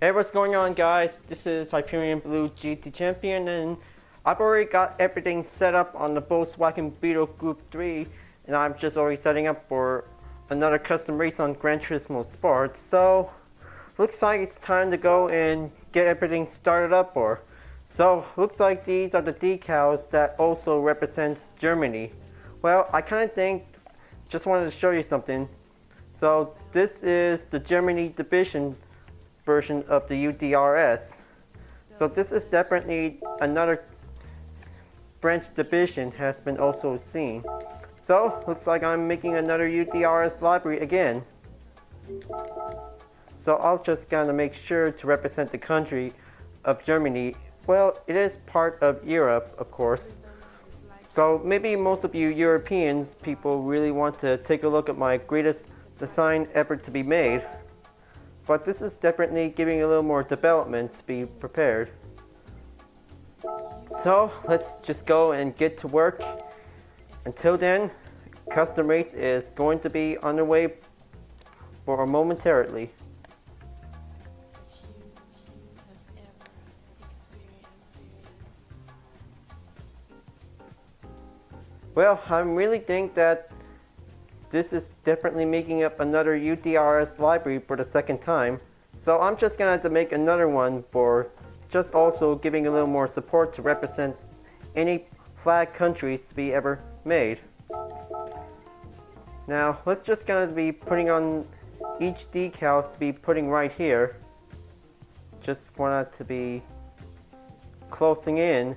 Hey, what's going on, guys? This is Hyperion-Blue-GT champion, and I've already got everything set up on the Volkswagen Beetle Gr.3, and I'm just already setting up for another custom race on Gran Turismo Sport. So, looks like it's time to go and get everything started up for. So, looks like these are the decals that also represents Germany. Well, I kind of think, just wanted to show you something. So, this is the Germany division version of the U.D.R.S. So this is definitely another branch division has been also seen. So looks like I'm making another U.D.R.S library again. So I'll just gonna make sure to represent the country of Germany. Well, it is part of Europe, of course. So maybe most of you Europeans people really want to take a look at my greatest design ever to be made. But this is definitely giving a little more development to be prepared. So let's just go and get to work. Until then, custom race is going to be underway for momentarily. Well, I really think that this is definitely making up another U.D.R.S library for the second time. So I'm just gonna have to make another one for just also giving a little more support to represent any flag countries to be ever made. Now let's just gonna be putting on each decals to be putting right here. Just want it to be closing in.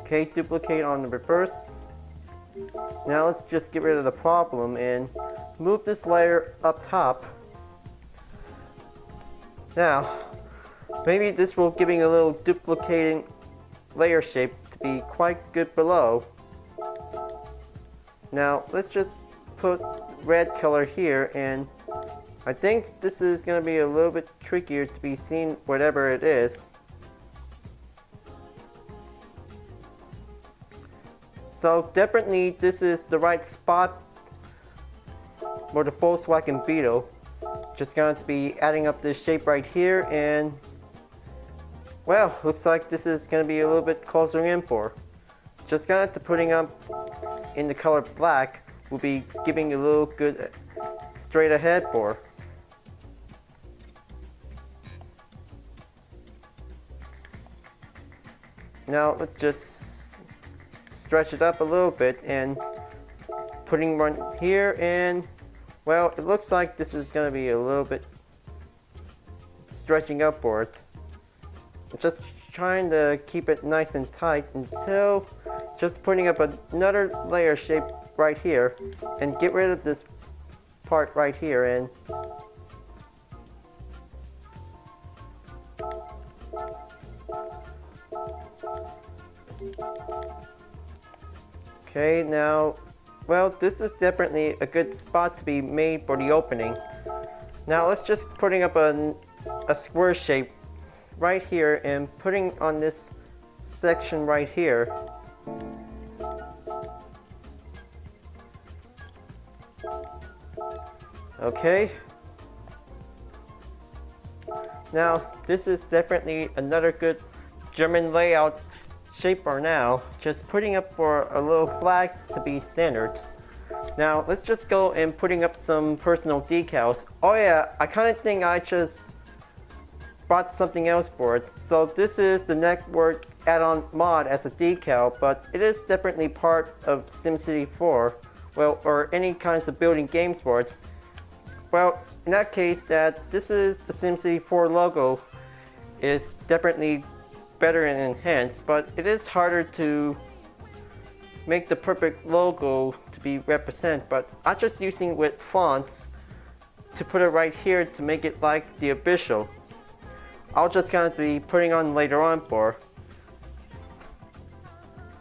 Okay, duplicate on the reverse. Now let's just get rid of the problem and move this layer up top. Now, maybe this will giving a little duplicating layer shape to be quite good below. Now let's just put red color here, and I think this is going to be a little bit trickier to be seen whatever it is. So definitely this is the right spot for the Volkswagen Beetle. Just going to be adding up this shape right here, and well, looks like this is going to be a little bit closer in for. Just going to putting up in the color black will be giving a little good straight ahead for. Now let's just stretch it up a little bit and putting one here, and well, it looks like this is going to be a little bit stretching up for it. I'm just trying to keep it nice and tight until just putting up another layer shape right here and get rid of this part right here. And okay, now, well, this is definitely a good spot to be made for the opening. Now let's just putting up a square shape right here and putting on this section right here. Okay. Now this is definitely another good German layout shape for now. Just putting up for a little flag to be standard. Now let's just go and putting up some personal decals. Oh yeah, I kind of think I just brought something else for it. So this is the network add-on mod as a decal, but it is definitely part of SimCity 4, well, or any kinds of building games for it. Well, in that case, that this is the SimCity 4 logo is definitely better and enhanced, but it is harder to make the perfect logo to be represent. But I'm just using with fonts to put it right here to make it like the official. I'll just gonna be putting on later on for.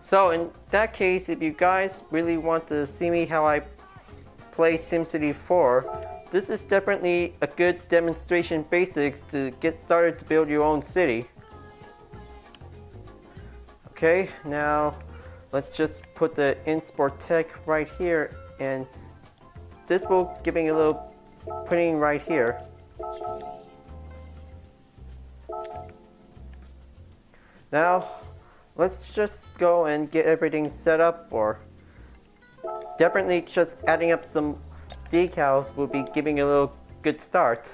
So in that case, if you guys really want to see me how I play SimCity 4, this is definitely a good demonstration basics to get started to build your own city. Okay, now let's just put the import tech right here, and this will giving a little putting right here. Now, let's just go and get everything set up, or definitely just adding up some decals will be giving a little good start.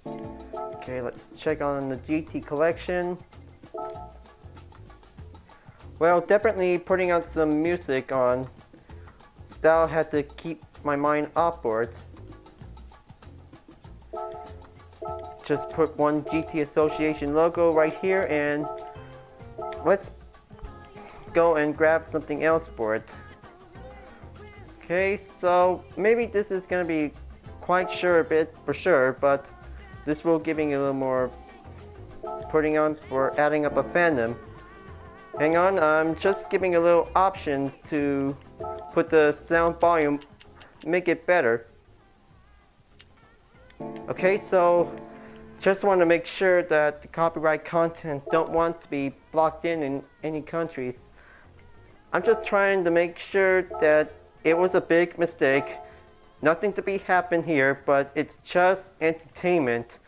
Okay, let's check on the GT collection. Well, definitely putting out some music on. That'll have to keep my mind upwards. Just put one GT Association logo right here, and let's go and grab something else for it. Okay, so maybe this is gonna be quite sure a bit for sure, but this will giving a little more putting on for adding up a fandom. Hang on, I'm just giving a little options to put the sound volume, make it better. Okay, so just want to make sure that the copyright content don't want to be blocked in any countries. I'm just trying to make sure that it was a big mistake. Nothing to be happened here, but it's just entertainment.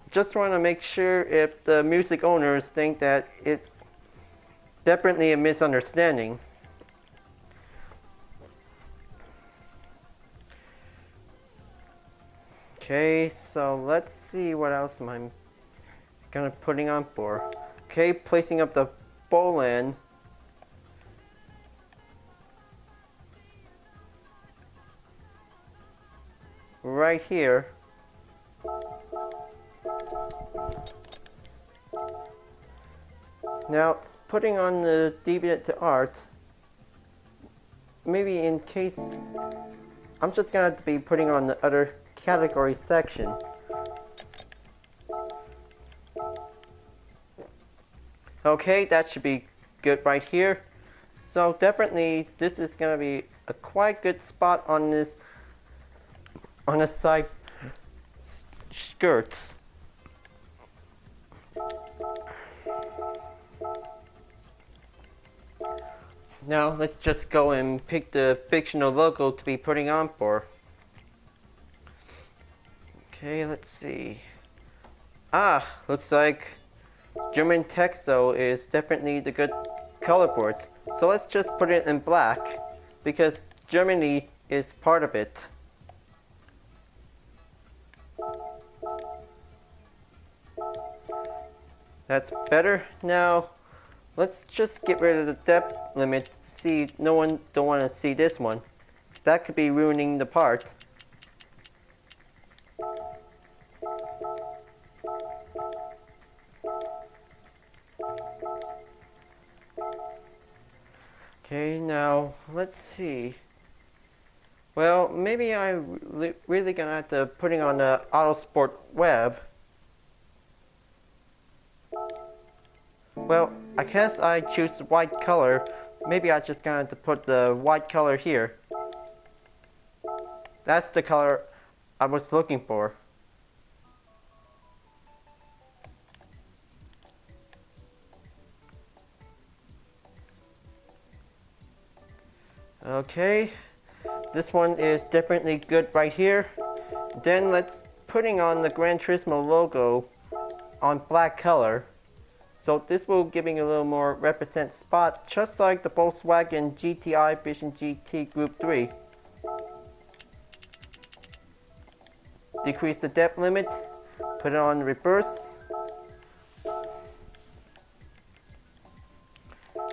Just want to make sure if the music owners think that it's definitely a misunderstanding. Okay, so let's see what else am I gonna putting on for. Okay, placing up the bowline. Right here. Now, it's putting on the deviant to art. Maybe in case, I'm just gonna have to be putting on the other category section. Okay, that should be good right here. So definitely, this is gonna be a quite good spot on this, on the side skirts. Now let's just go and pick the fictional logo to be putting on for. Okay, let's see. Looks like German Texo is definitely the good color for it. So let's just put it in black because Germany is part of it. That's better. Now let's just get rid of the depth limit. See, no one don't want to see this one. That could be ruining the part. Okay, now let's see. Well, maybe I'm really gonna have to putting on the Autosport web. Well, I guess I choose the white color. Maybe I just gonna have to put the white color here. That's the color I was looking for. Okay, this one is definitely good right here. Then let's putting on the Gran Turismo logo on black color. So this will giving a little more represent spot, just like the Volkswagen GTI Vision GT Group 3. Decrease the depth limit, put it on reverse.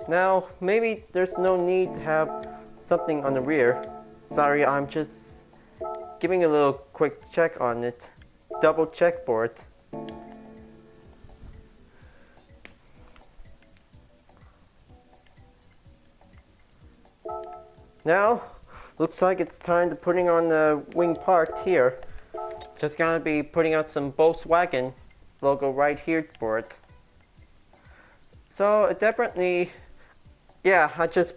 Now, maybe there's no need to have something on the rear. Sorry, I'm just giving a little quick check on it. Double check for it. Now, looks like it's time to putting on the wing part here. Just gonna be putting out some Volkswagen logo right here for it. So definitely, yeah, I just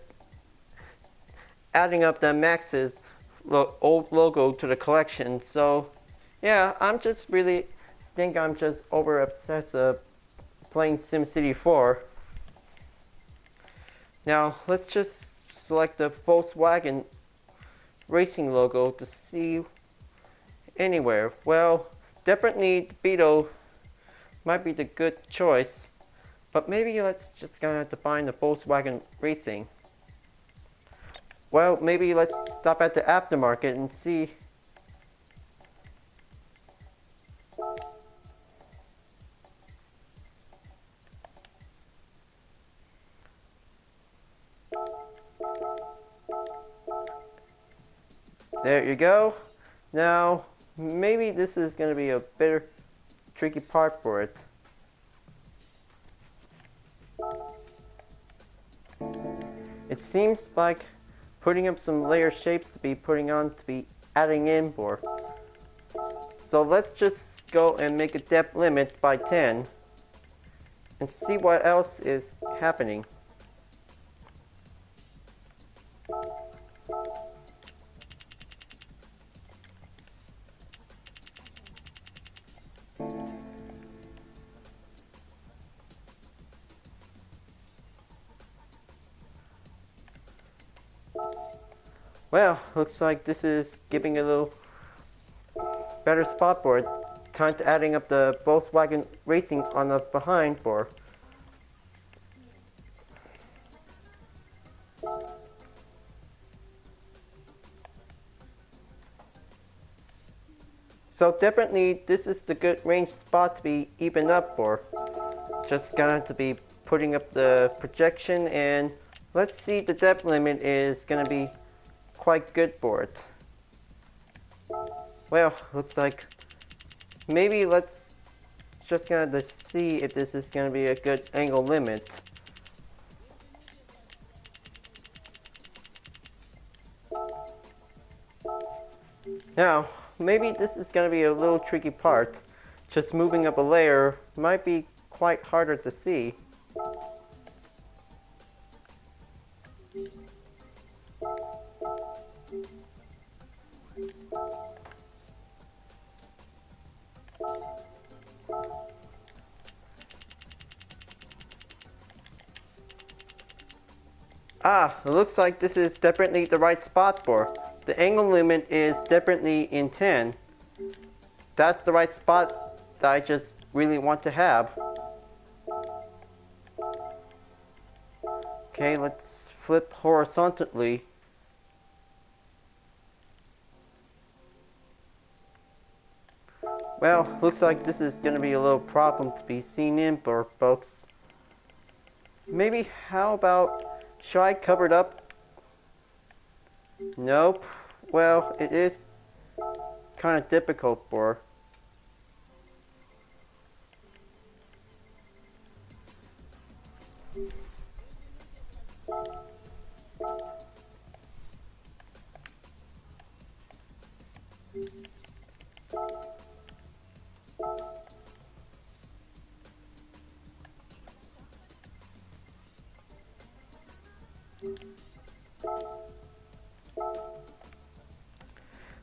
adding up the Max's old logo to the collection. So yeah, I'm just really think I'm just over obsessed playing SimCity 4. Now let's just select the Volkswagen racing logo to see anywhere. Well, definitely the Beetle might be the good choice. But maybe let's just gonna define the Volkswagen Racing. Well, maybe let's stop at the aftermarket and see. There you go. Now, maybe this is gonna be a bit tricky part for it. It seems like putting up some layer shapes to be putting on to be adding in for. So let's just go and make a depth limit by 10 and see what else is happening. Well, looks like this is giving a little better spot for it. Time to adding up the Volkswagen Racing on the behind for. So definitely this is the good range spot to be even up for. Just going to be putting up the projection, and let's see, the depth limit is gonna be quite good for it. Well, looks like maybe let's just gonna see if this is gonna be a good angle limit. Now, maybe this is gonna be a little tricky part. Just moving up a layer might be quite harder to see. It looks like this is definitely the right spot for. The angle limit is definitely in 10. That's the right spot that I just really want to have. Okay, let's flip horizontally. Well, looks like this is going to be a little problem to be seen in for folks. Maybe, how about, should I cover it up? Nope. Well, it is kind of difficult for.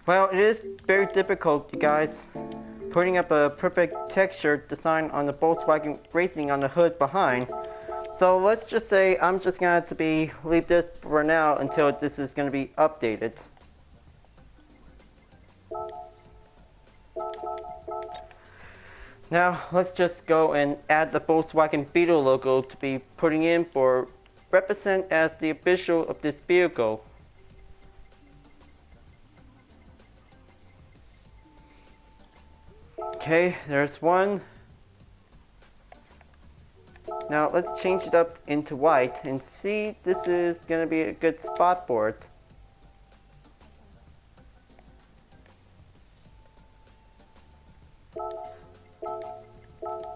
Well, it is very difficult, you guys, putting up a perfect texture design on the Volkswagen Racing on the hood behind. So let's just say I'm just going to leave this for now until this is going to be updated. Now let's just go and add the Volkswagen Beetle logo to be putting in for represent as the official of this vehicle. Okay, there's one. Now let's change it up into white and see if this is going to be a good spot for it.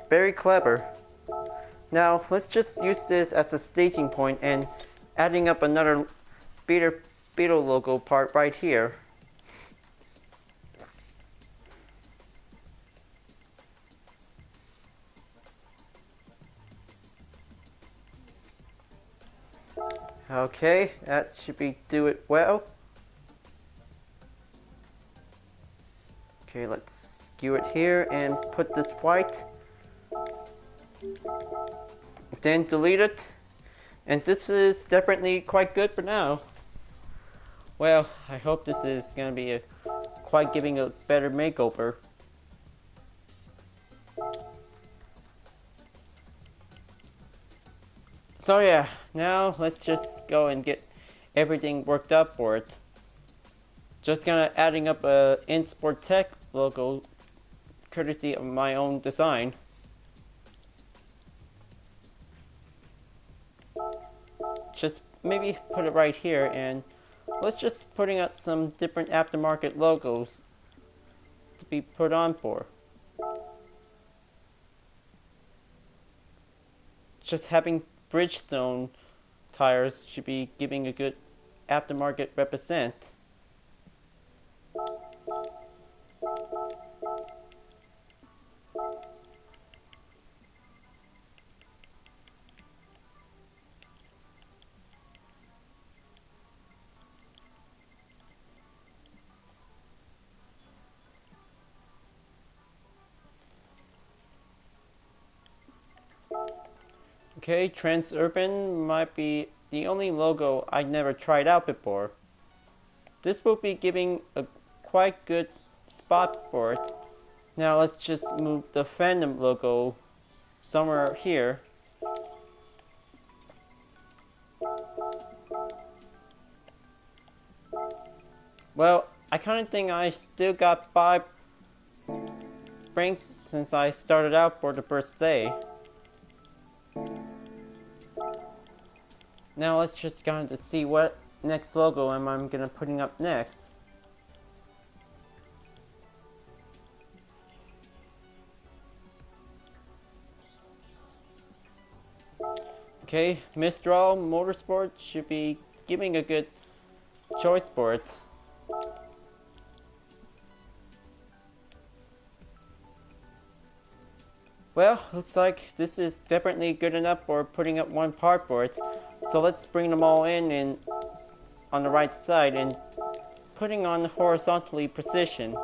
Very clever. Now let's just use this as a staging point and adding up another Beetle logo part right here. Okay, that should do it well. Okay, let's skew it here and put this white. Then delete it. And this is definitely quite good for now. Well, I hope this is going to be quite giving a better makeover. So yeah, now let's just go and get everything worked up for it. Just gonna adding up a InSport Tech logo, courtesy of my own design. Just maybe put it right here, and let's just putting out some different aftermarket logos to be put on for. Just having Bridgestone tires should be giving a good aftermarket represent. Okay, Transurban might be the only logo I never tried out before. This will be giving a quite good spot for it. Now let's just move the fandom logo somewhere here. Well, I kinda think I still got 5 francs since I started out for the first day. Now let's just go to see what next logo am I gonna putting up next. Okay, Mistral Motorsport should be giving a good choice for it. Well, looks like this is definitely good enough for putting up one part for it. So let's bring them all in and on the right side and putting on horizontally precision.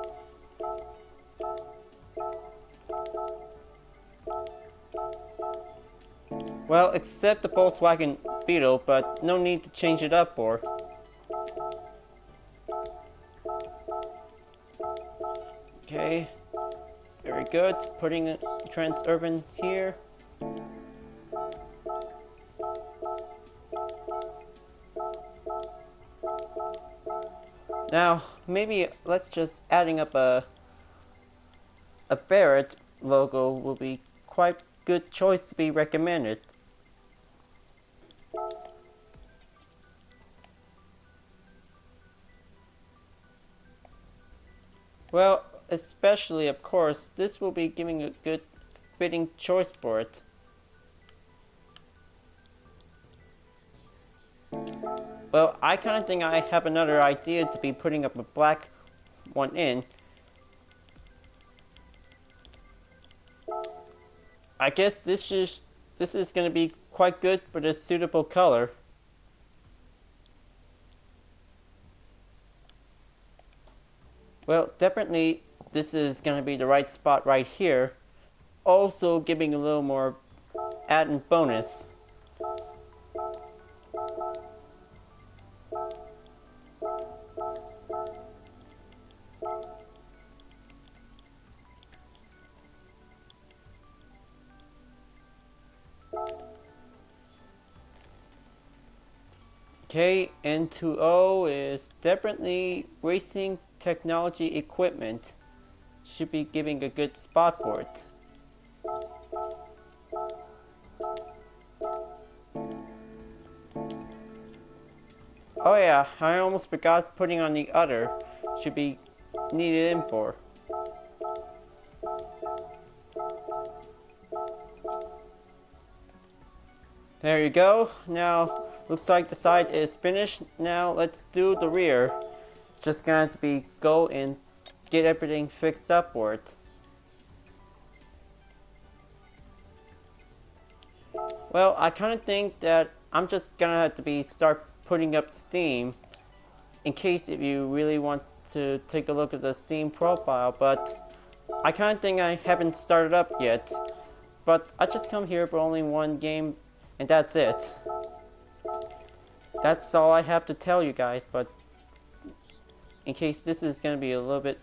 Well, except the Volkswagen Beetle, but no need to change it up for. Okay, very good. Putting Transurban here. Now, maybe let's just adding up a Barrett logo will be quite good choice to be recommended. Well, especially of course, this will be giving a good fitting choice for it. Well, I kinda think I have another idea to be putting up a black one in. I guess this is gonna be quite good for this suitable color. Well, definitely this is gonna be the right spot right here. Also giving a little more added bonus. Okay, N2O is definitely racing technology equipment. Should be giving a good spot for it. Oh yeah, I almost forgot putting on the other. Should be needed in for. There you go. Now, looks like the side is finished. Now, let's do the rear. Just going to be go and get everything fixed up for it. Well, I kind of think that I'm just gonna have to be start putting up Steam in case if you really want to take a look at the Steam profile, but I kind of think I haven't started up yet. But I just come here for only one game and that's it. That's all I have to tell you guys, but in case this is going to be a little bit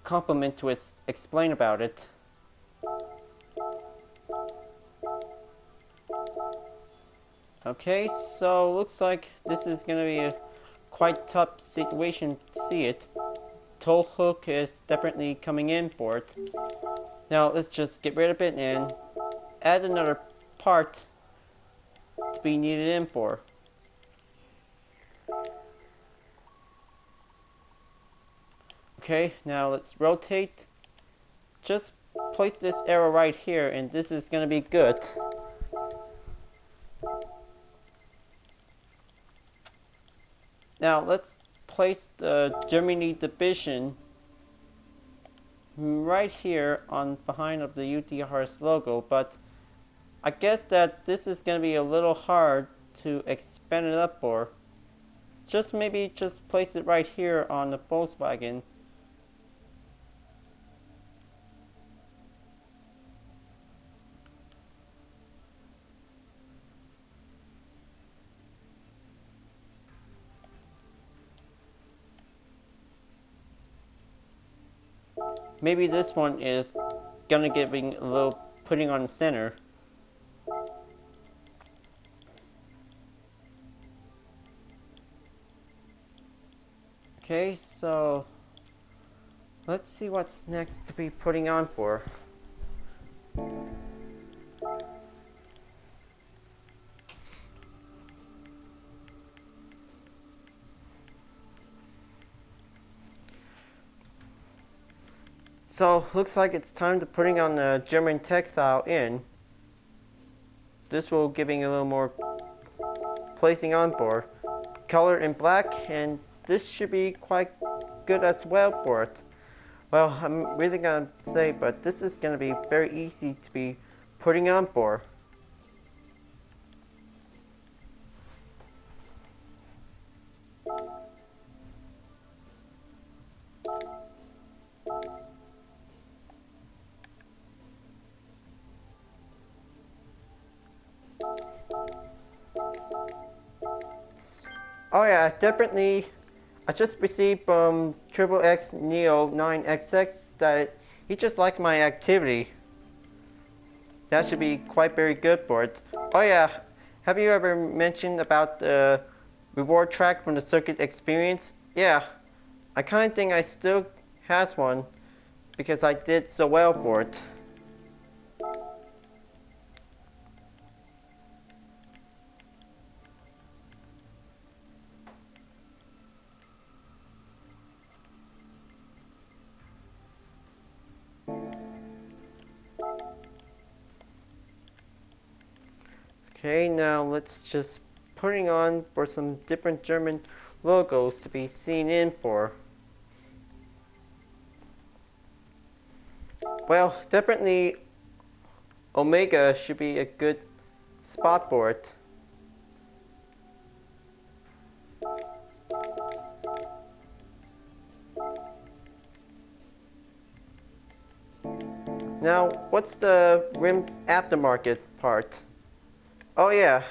compliment to explain about it. Okay, so looks like this is gonna be a quite tough situation to see it. Tow hook is definitely coming in for it. Now let's just get rid of it and add another part to be needed in for. Okay, now let's rotate. Just place this arrow right here and this is gonna be good. Now let's place the Germany division right here on behind of the U.D.R.S logo, but I guess that this is going to be a little hard to expand it up for. Maybe just place it right here on the Volkswagen. Maybe this one is gonna give a little putting on the center. Okay, so let's see what's next to be putting on for. So looks like it's time to putting on the German textile in. This will giving a little more placing on for. Color in black, and this should be quite good as well for it. Well, I'm really gonna say, but this is gonna be very easy to be putting on for. Oh yeah, definitely. I just received from XXX Neo 9XX that he just liked my activity. That should be quite very good for it. Oh yeah, have you ever mentioned about the reward track from the circuit experience? Yeah, I kind of think I still has one because I did so well for it. Okay, now let's just putting on for some different German logos to be seen in for. Well, definitely Omega should be a good spot for it. Now, what's the rim aftermarket part? Oh yeah,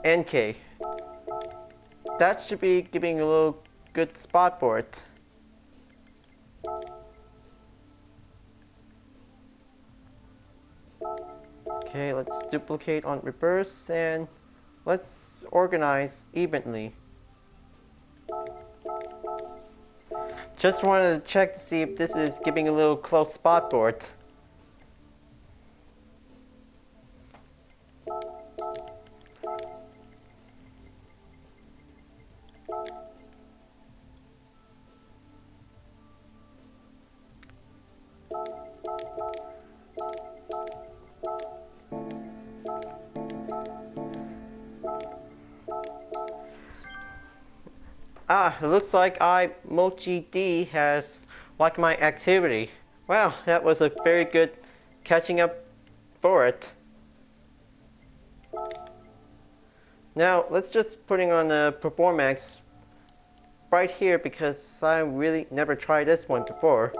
NK. That should be giving a little good spot for it. Okay, let's duplicate on reverse and let's organize evenly. Just wanted to check to see if this is giving a little close spot for it. Ah, it looks like Mochi D has liked my activity. Wow, that was a very good catching up for it. Now, let's just putting on the Performax right here because I really never tried this one before.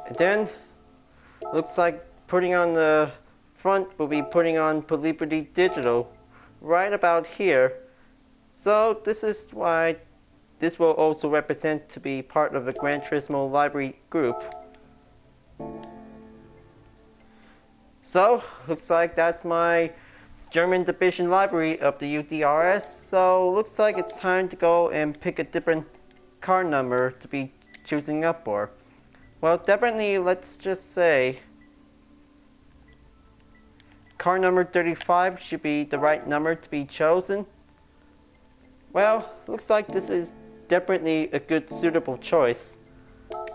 And then, looks like putting on the front will be putting on Liberty Digital right about here. So this is why this will also represent to be part of the Gran Turismo Livery group. So, looks like that's my German division library of the U.D.R.S. So, looks like it's time to go and pick a different car number to be choosing up for. Well, definitely, let's just say car number 35 should be the right number to be chosen. Well, looks like this is definitely a good suitable choice.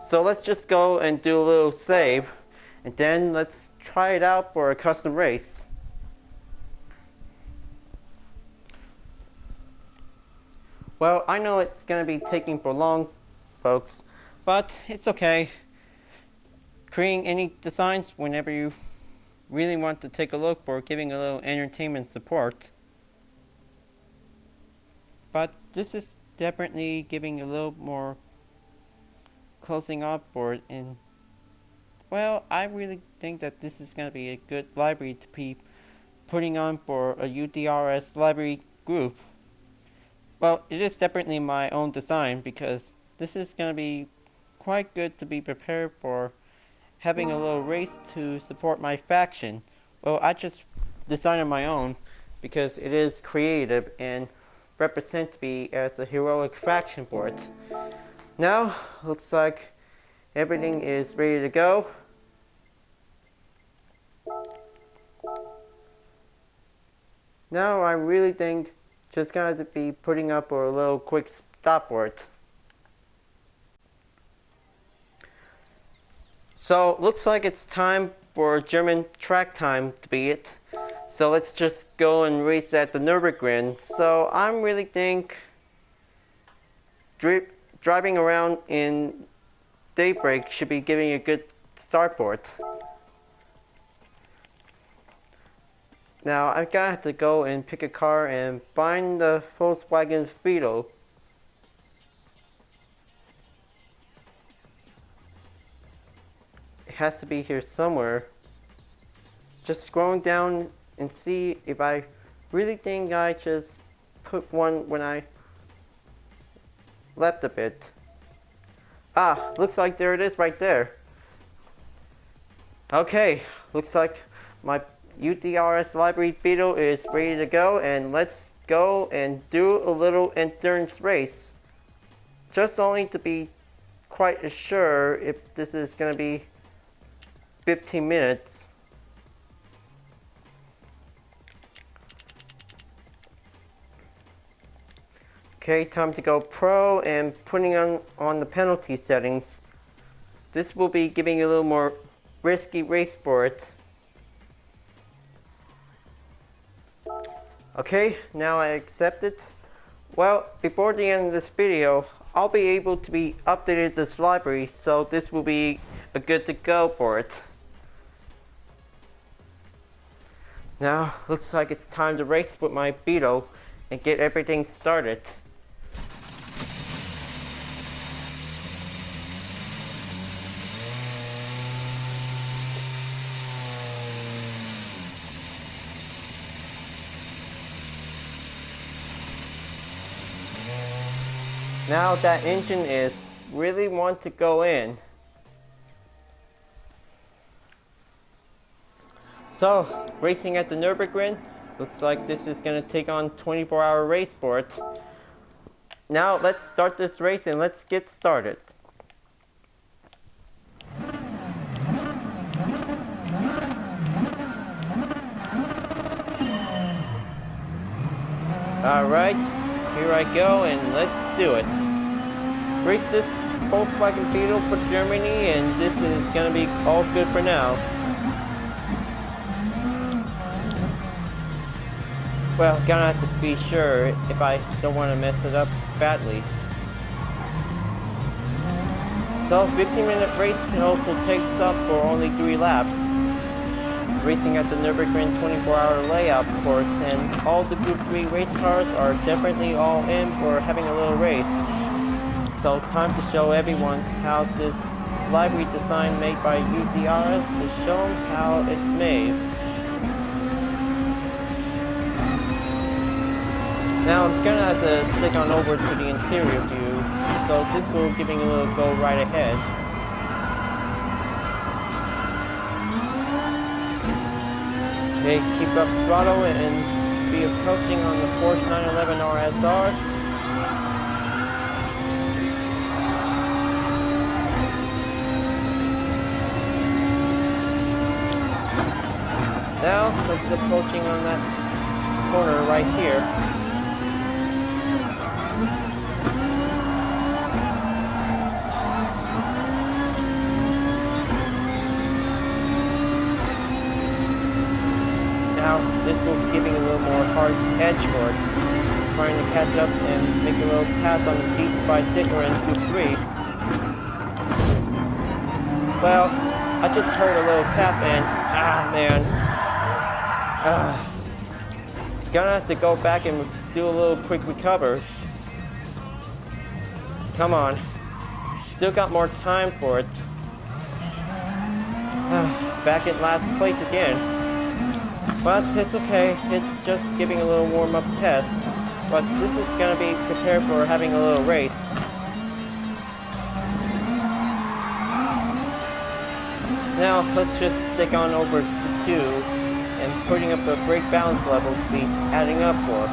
So let's just go and do a little save, and then let's try it out for a custom race. Well, I know it's going to be taking for long, folks, but it's okay. Creating any designs whenever you really want to take a look for giving a little entertainment support. But this is definitely giving a little more closing up for it, and well, I really think that this is going to be a good library to be putting on for a U.D.R.S library group. Well, it is definitely my own design because this is going to be quite good to be prepared for having a little race to support my faction. Well, I just designed my own because it is creative and represents me as a heroic faction for it. Now, looks like everything is ready to go. Now, I really think just going to be putting up a little quick stop for it. So, looks like it's time for German track time to be it. So let's just go and race at the Nürburgring. So I'm really think driving around in daybreak should be giving a good start for it. Now I'm gonna have to go and pick a car and find the Volkswagen Beetle. It has to be here somewhere. Just scrolling down and see if I really think I just put one when I left a bit. Ah, looks like there it is right there. Okay, looks like my U.D.R.S library Beetle is ready to go, and let's go and do a little endurance race. Just only to be quite sure if this is gonna be 15 minutes. Okay, time to go pro and putting on the penalty settings. This will be giving a little more risky race for it. Okay, now I accept it. Well, before the end of this video, I'll be able to be updated this library, so this will be a good to go for it. Now, looks like it's time to race with my Beetle and get everything started. Now that engine is really want to go in. So, racing at the Nürburgring, looks like this is going to take on 24-hour race for it. Now let's start this race and let's get started. Alright, here I go and let's do it. Race this Volkswagen Beetle for Germany, and this is going to be all good for now. Well, gonna have to be sure if I don't want to mess it up badly. So, 15-minute race also takes up for only 3 laps. Racing at the Nürburgring 24-hour layout course, and all the Group 3 race cars are definitely all in for having a little race. So, time to show everyone how this library design made by U.D.R.S to show them how it's made. Now I'm gonna have to click on over to the interior view, so this will give me a little go right ahead. Okay, keep up throttle and be approaching on the Porsche 911 RSR. Now, let's approaching on that corner right here. Now, this will be giving a little more hard edge for it. Trying to catch up and make a little pass on the Beetle Gr.3. Well, I just heard a little tap and, man. Gonna have to go back and do a little quick recover. Come on. Still got more time for it. Back in last place again. But it's okay. It's just giving a little warm-up test. But this is gonna be prepared for having a little race. Now let's just stick on over to 2 and putting up the brake balance level to be adding up for.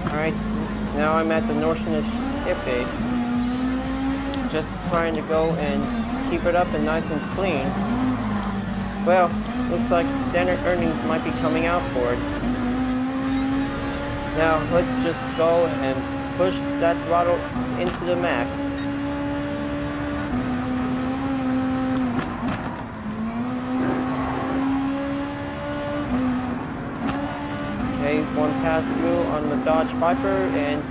Alright, now I'm at the Northern Hippie. Just trying to go and keep it up and nice and clean. Well, looks like standard earnings might be coming out for it. Now, let's just go and push that throttle into the max. Okay, one pass through on the Dodge Viper and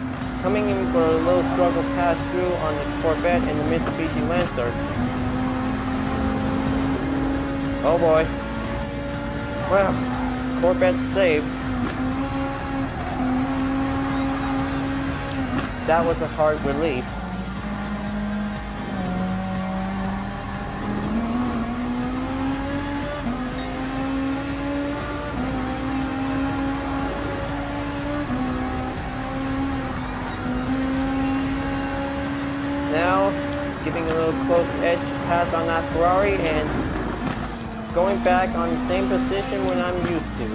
coming in for a little struggle pass through on the Corvette and the Mitsubishi Lancer. Oh boy. Well, Corvette saved. That was a hard relief. Now, giving a little close edge pass on that Ferrari and going back on the same position when I'm used to.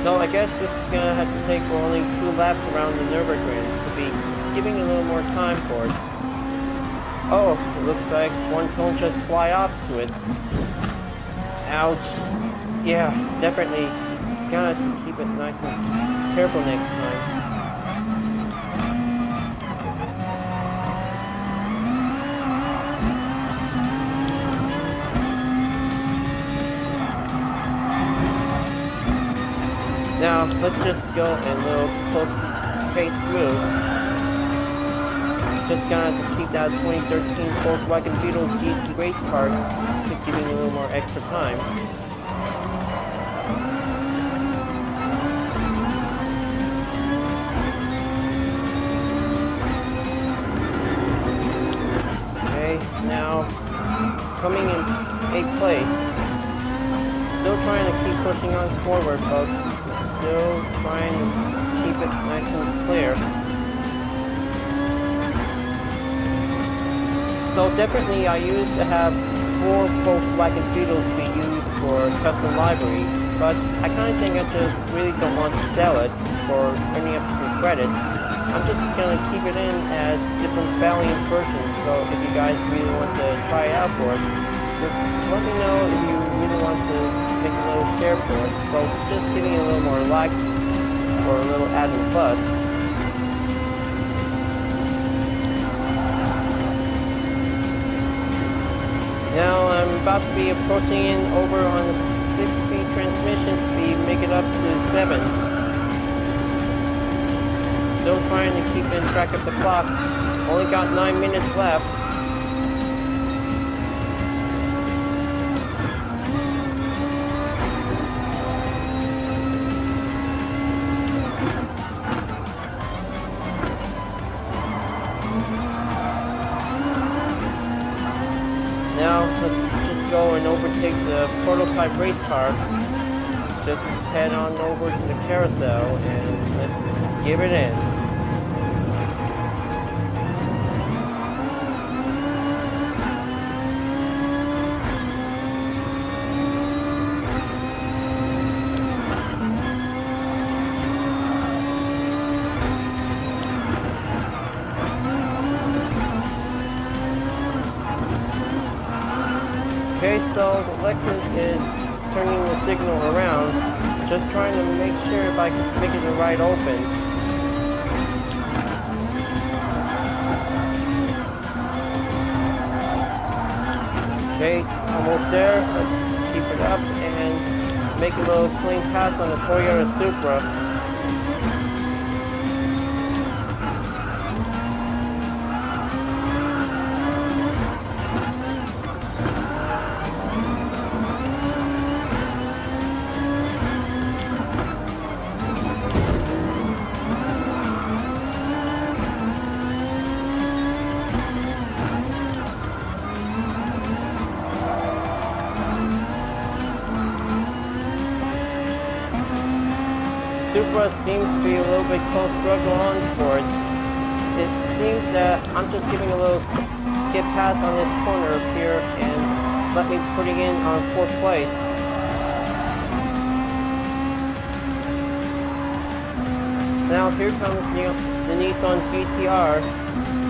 So I guess this is gonna have to take for only 2 laps around the Nürburgring to be giving a little more time for it. Oh, it looks like one cone just fly off to it. Ouch. Yeah, definitely gotta keep it nice and careful next time. Now, let's just go a little close pace through. Just gonna have to keep that 2013 Volkswagen Beetle GT race car, just giving a little more extra time. Now, coming in 8th place. Still trying to keep pushing on forward, folks. Still trying to keep it nice and clear. So definitely I used to have 4 Volkswagen Beetles to be used for custom livery, but I kind of think I just really don't want to sell it for earning up some credits. I'm just going to keep it in as different Valiant versions, so if you guys really want to try it out for it, just let me know if you really want to make a little share for it. So just giving it a little more likes or a little added buzz. Now I'm about to be approaching in over on the 6-speed transmission speed, make it up to 7. Still trying to keep in track of the clock. Only got 9 minutes left. Now let's just go and overtake the prototype race car. Just head on over to the carousel and let's give it in. Okay, so the Lexus is turning the signal around, just trying to make sure if I can make it the right open. Okay, almost there. Let's keep it up and make a little clean pass on the Toyota Supra. Supra seems to be a little bit close struggle on for it. It seems that I'm just giving a little get past on this corner up here and let me putting in on 4th place. Now here comes the Nissan GT-R.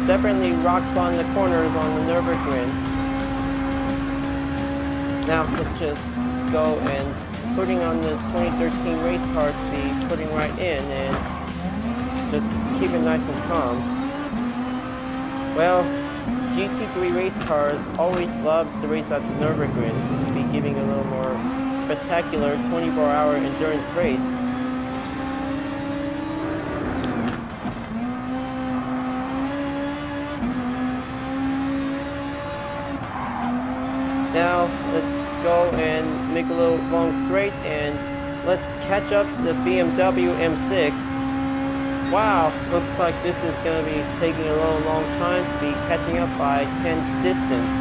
Definitely rocks on the corners on the Nürburgring. Now let's just go and putting on this 2013 race car to be putting right in and just keep it nice and calm. Well, GT3 race cars always loves to race at the Nürburgring to be giving a little more spectacular 24-hour endurance race. Now let's go and make a little long straight and let's catch up the BMW M6. Wow, looks like this is going to be taking a little long time to be catching up by 10 distance.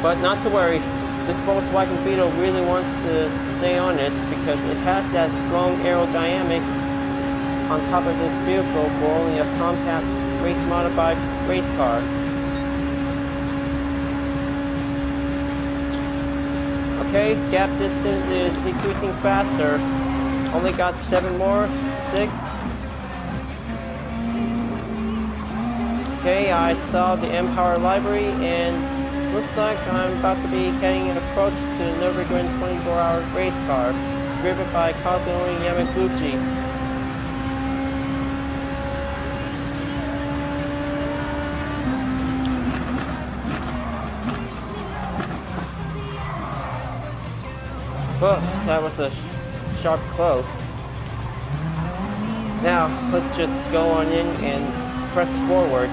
But not to worry, this Volkswagen Beetle really wants to stay on it because it has that strong aerodynamic on top of this vehicle for only a compact race modified race car. Okay, gap distance is decreasing faster. Only got 7 more, 6. Okay, I saw the M.Power livery and looks like I'm about to be getting an approach to the Nürburgring 24-hour race car, driven by Kazunori Yamaguchi. Oh, that was a sharp close. Now, let's just go on in and press forward.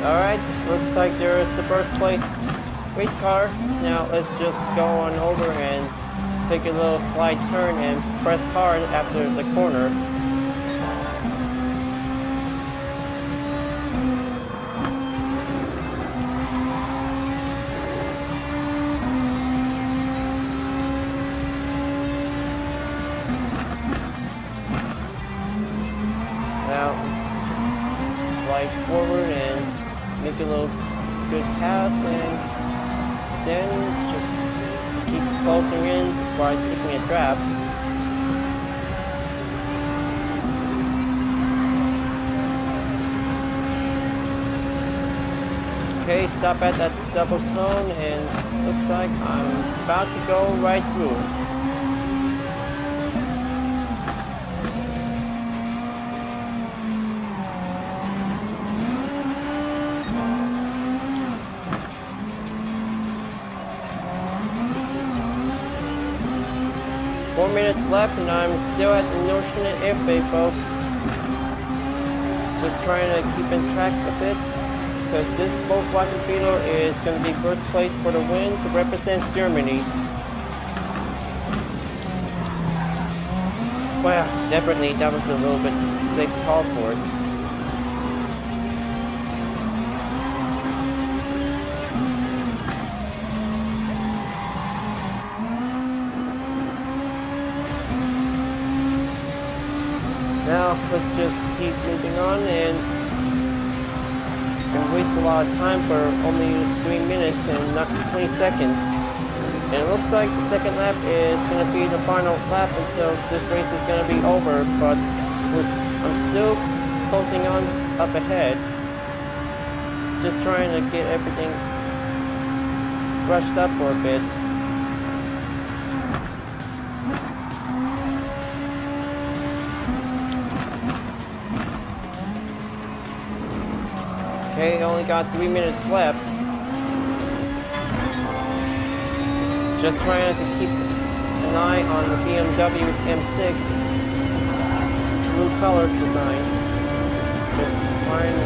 Alright, looks like there is the first place race car. Now let's just go on over and take a little slight turn and press hard after the corner. Now slide forward and make a little good pass and then just keep closing in while taking a trap. Okay, stop at that double cone and looks like I'm about to go right through it. Minutes left and I'm still at the Notion Airway, folks. Just trying to keep in track a bit, because this Volkswagen Beetle is going to be first place for the win to represent Germany. Well, definitely that was a little bit big call for it. Now let's just keep moving on and waste a lot of time for only 3 minutes and not 20 seconds. And it looks like the second lap is going to be the final lap until this race is going to be over, but I'm still closing on up ahead. Just trying to get everything brushed up for a bit. Okay, only got 3 minutes left. Just trying to keep an eye on the BMW M6 blue color design. Just trying to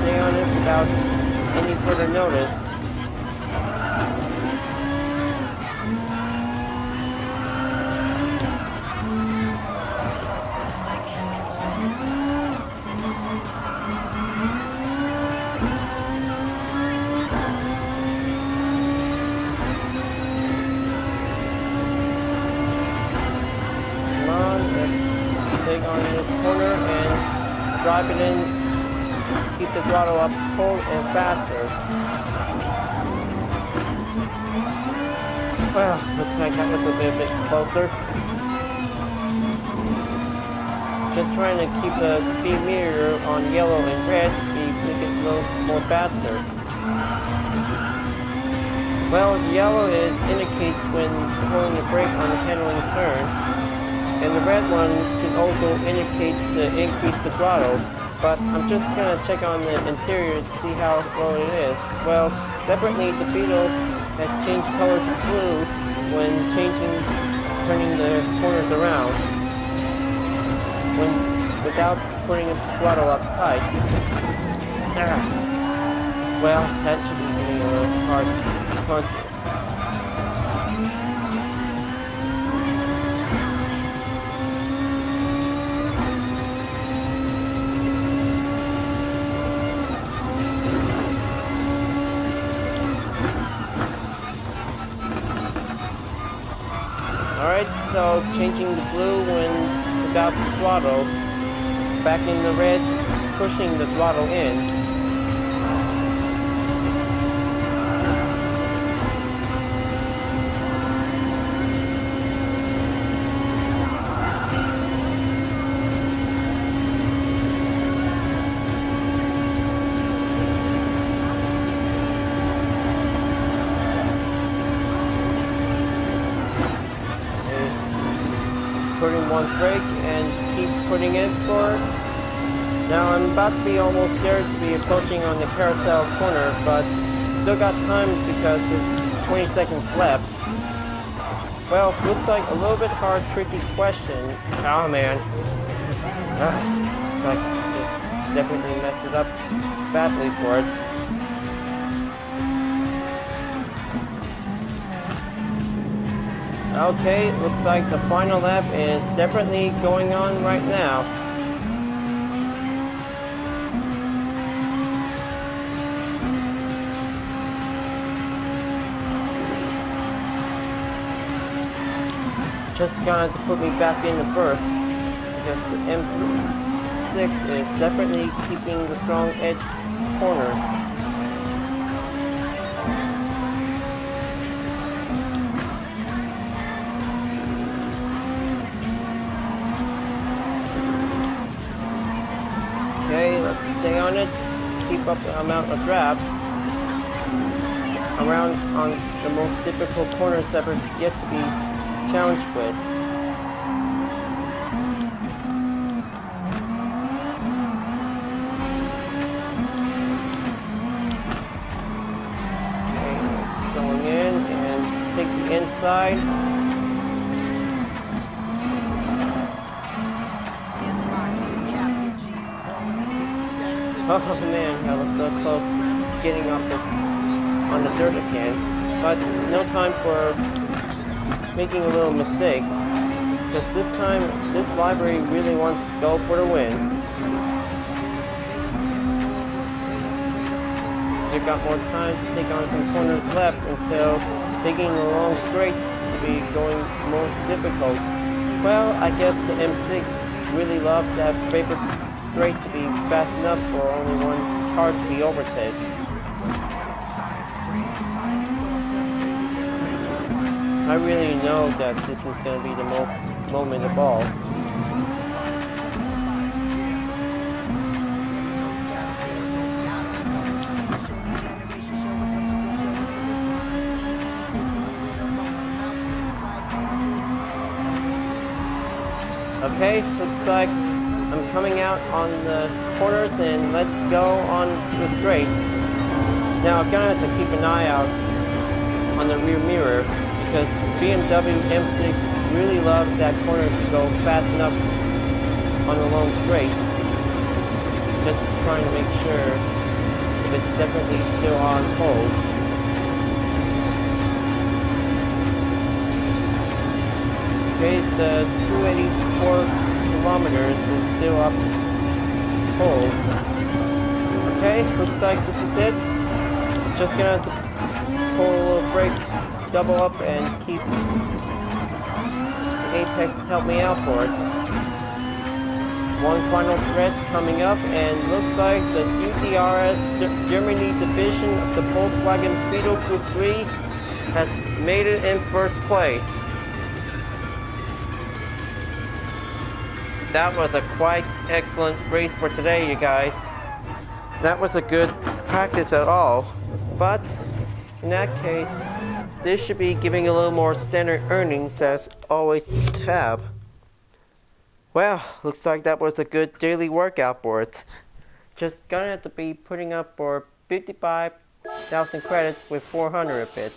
stay on it without any further notice. On this corner and drive it in, keep the throttle up full and faster. Well, looks like that was a bit closer. Just trying to keep the speed meter on yellow and red to make it a little more faster. Well, yellow indicates when pulling the brake on the handling turn. And the red one can also indicate to increase the throttle, but I'm just going to check on the interior to see how well it is. Well, definitely the Beetle has changed color to blue when turning the corners around, without putting the throttle up tight. Well, that should be getting a little hard to punch. Alright, so changing the blue when without the throttle, back in the red, pushing the throttle in. Putting one brake and keep putting it forward. Now I'm about to be almost there to be approaching on the carousel corner, but still got time because it's 20 seconds left. Well, looks like a little bit hard, tricky question. Oh man. Looks like it's definitely messed it up badly for it. Okay, looks like the final lap is definitely going on right now. Just gonna put me back in the first, because the M6 is definitely keeping the strong edge corner. Okay, let's stay on it, keep up the amount of draft around on the most difficult corners that are yet to be challenged with. Okay, it's going in and take the inside. Oh man, I was so close to getting off on the dirt again. But no time for making a little mistakes. Because this time, this library really wants to go for the win. You've got more time to take on some corners left until taking the long straight to be going most difficult. Well, I guess the M6 really loves that favorite straight to be fast enough for only one car to be overtaken. I really know that this is going to be the most moment of all. Okay, looks like I'm coming out on the corners and let's go on the straight. Now I'm gonna have to keep an eye out on the rear mirror because BMW M6 really loves that corner to go fast enough on the long straight. Just trying to make sure if it's definitely still on hold. Okay, the 284 kilometers is still up hold. Okay, looks like this is it. Just gonna have to pull a little brake, double up, and keep the apex to help me out for it. One final thread coming up, and looks like the U.D.R.S Germany division of the Volkswagen Beetle Gr.3 has made it in first place. That was a quite excellent race for today, you guys. That was a good practice at all. But in that case, this should be giving a little more standard earnings as always have. Well, looks like that was a good daily workout for it. Just gonna have to be putting up for 55,000 credits with 400 of it.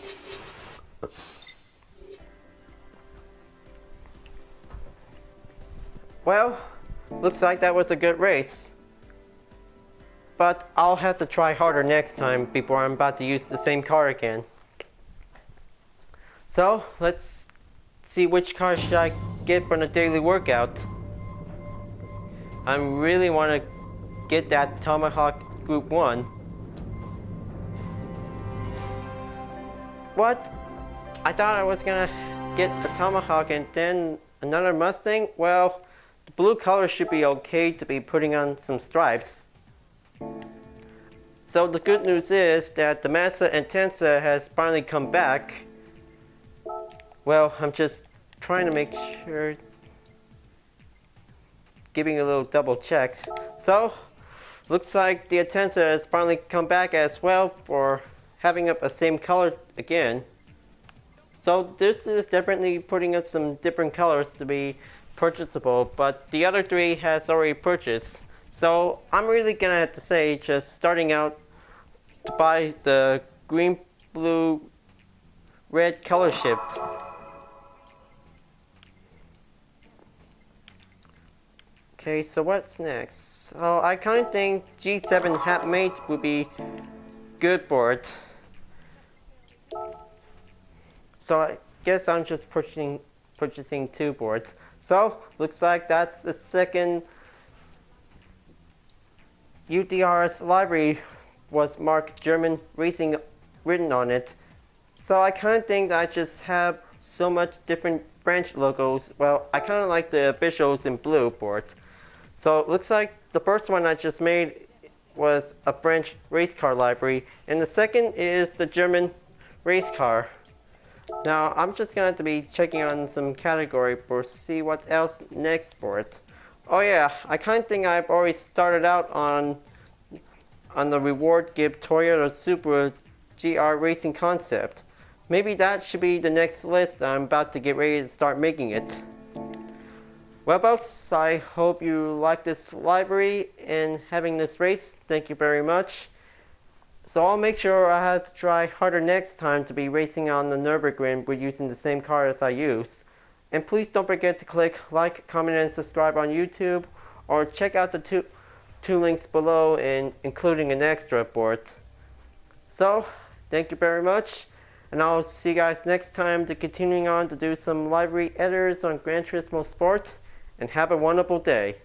Well, looks like that was a good race. But I'll have to try harder next time before I'm about to use the same car again. So, let's see which car should I get for the daily workout. I really want to get that Tomahawk Group 1. What? I thought I was gonna get the Tomahawk and then another Mustang? Well, the blue color should be okay to be putting on some stripes. So the good news is that the Mazda Intensa has finally come back. Well, I'm just trying to make sure, giving a little double check. So, looks like the Intensa has finally come back as well for having up the same color again. So this is definitely putting up some different colors to be purchasable, but the other three has already purchased. So I'm really gonna have to say just starting out to buy the green, blue, red color shift. Okay, so what's next? So I kind of think G7 hat mate would be good for it. So I guess I'm just purchasing two boards. So looks like that's the second U.D.R.S Livery was marked German Racing written on it. So I kind of think I just have so much different branch logos. Well, I kind of like the officials in blue for it. So it looks like the first one I just made was a French race car library, and the second is the German race car. Now I'm just going to have to be checking on some category for see what else next for it. Oh yeah, I kind of think I've already started out on the reward give Toyota Supra GR racing concept. Maybe that should be the next list. I'm about to get ready to start making it. Well folks, I hope you like this library and having this race. Thank you very much. So I'll make sure I have to try harder next time to be racing on the Nürburgring with using the same car as I use. And please don't forget to click like, comment, and subscribe on YouTube, or check out the 2 links below, and including an extra report. So, thank you very much, and I'll see you guys next time to continuing on to do some livery editors on Gran Turismo Sport, and have a wonderful day.